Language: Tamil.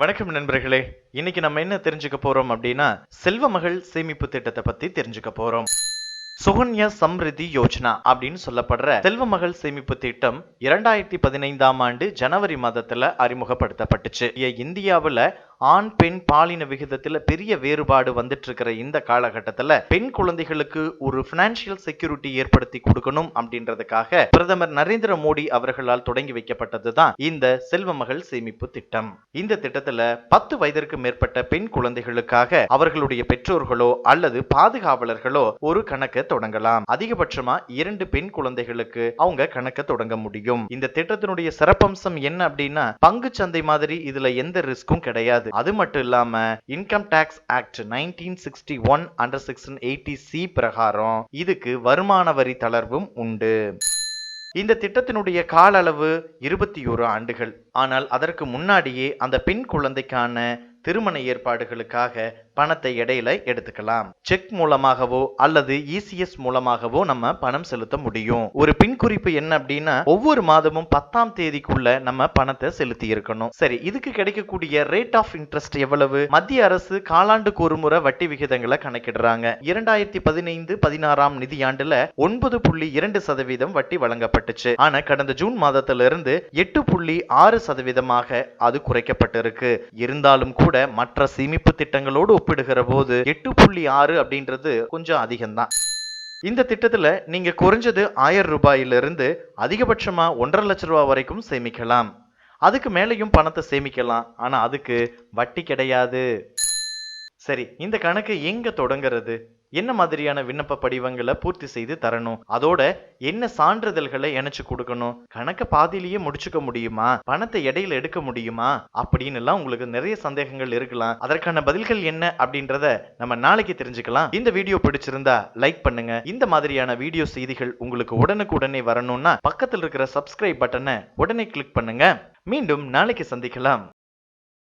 வணக்கம் நண்பர்களே. இன்னைக்கு நம்ம என்ன தெரிஞ்சுக்க போறோம் அப்படின்னா, செல்வ மகள் சேமிப்பு திட்டத்தை பத்தி தெரிஞ்சுக்க போறோம். சுகன்யா சம்ரிதி யோஜனா அப்படின்னு சொல்லப்படுற செல்வ மகள் சேமிப்பு திட்டம் 2015ஆம் ஆண்டு ஜனவரி மாதத்துல அறிமுகப்படுத்தப்பட்டுச்சு. இந்தியாவுல ஆண் பெண் பாலின விகிதத்துல பெரிய வேறுபாடு வந்துட்டு இருக்கிற இந்த காலகட்டத்துல பெண் குழந்தைகளுக்கு ஒரு பினான்சியல் செக்யூரிட்டி ஏற்படுத்தி கொடுக்கணும் அப்படின்றதுக்காக பிரதமர் நரேந்திர மோடி அவர்களால் தொடங்கி வைக்கப்பட்டதுதான் இந்த செல்வ மகள் சேமிப்பு திட்டம். இந்த திட்டத்துல 10 வயதிற்கு மேற்பட்ட பெண் குழந்தைகளுக்காக அவர்களுடைய பெற்றோர்களோ அல்லது பாதுகாவலர்களோ ஒரு கணக்கை தொடங்கலாம். அதிகபட்சமா 2 பெண் குழந்தைகளுக்கு அவங்க கணக்கை தொடங்க முடியும். இந்த திட்டத்தினுடைய சிறப்பம்சம் என்ன அப்படின்னா, பங்கு சந்தை மாதிரி இதுல எந்த ரிஸ்கும் கிடையாது. அது மட்டும் இல்லாம income tax act 1961 under section 80C பிரகாரம் இதுக்கு வருமான வரி தளர்வும் உண்டு. இந்த திட்டத்தினுடைய கால அளவு 21 ஆண்டுகள். ஆனால் அதற்கு முன்னாடியே அந்த பெண் குழந்தைக்கான திருமண ஏற்பாடுகளுக்காக பணத்தை இடையில எடுத்துக்கலாம். செக் மூலமாகவோ அல்லது இசிஎஸ் மூலமாகவோ நம்ம பணம் செலுத்த முடியும். ஒரு பின் குறிப்பு என்ன அப்படின்னா, ஒவ்வொரு மாதமும் 10ஆம் தேதிக்குள்ள நம்ம பணத்தை செலுத்தி இருக்கணும். சரி, இதுக்கு கிடைக்கக்கூடிய ரேட் ஆஃப் இன்ட்ரெஸ்ட் எவ்வளவு? மத்திய அரசு காலாண்டுக்கு ஒரு முறை வட்டி விகிதங்களை கணக்கிடுறாங்க. 2015-16ஆம் நிதியாண்டுல 9.2% வட்டி வழங்கப்பட்டுச்சு. ஆனா கடந்த ஜூன் மாதத்திலிருந்து 8.6% அது குறைக்கப்பட்டிருக்கு. இருந்தாலும் கூட மற்ற சேமிப்பு திட்டங்களோடு ஒப்பிடுகிற போது 8.6 அப்படின்றது கொஞ்சம் அதிகம்தான். இந்த திட்டத்துல நீங்க குறைஞ்சது 1000 ரூபாயிலிருந்து அதிகபட்சமா 1.5 லட்சம் ரூபாய் வரைக்கும் சேமிக்கலாம். அதுக்கு மேலையும் பணத்தை சேமிக்கலாம். ஆனா அதுக்கு வட்டி கிடையாது. சரி, இந்த கணக்கு எங்க தொடங்குறது? என்ன மாதிரியான விண்ணப்ப படிவங்களை பூர்த்தி செய்து தரணும்? அதோட என்ன சான்றிதழ்களை இணைச்சு கொடுக்கணும்? கணக்க பாதியிலேயே முடிச்சுக்க முடியுமா? பணத்தை இடையில எடுக்க முடியுமா? அப்படின்னு எல்லாம் உங்களுக்கு நிறைய சந்தேகங்கள் இருக்கலாம். அதற்கான பதில்கள் என்ன அப்படின்றத நம்ம நாளைக்கு தெரிஞ்சுக்கலாம். இந்த வீடியோ பிடிச்சிருந்தா லைக் பண்ணுங்க. இந்த மாதிரியான வீடியோ செய்திகள் உங்களுக்கு உடனுக்குடனே வரணும்னா பக்கத்தில் இருக்கிற சப்ஸ்கிரைப் பட்டனை உடனே கிளிக் பண்ணுங்க. மீண்டும் நாளைக்கு சந்திக்கலாம்.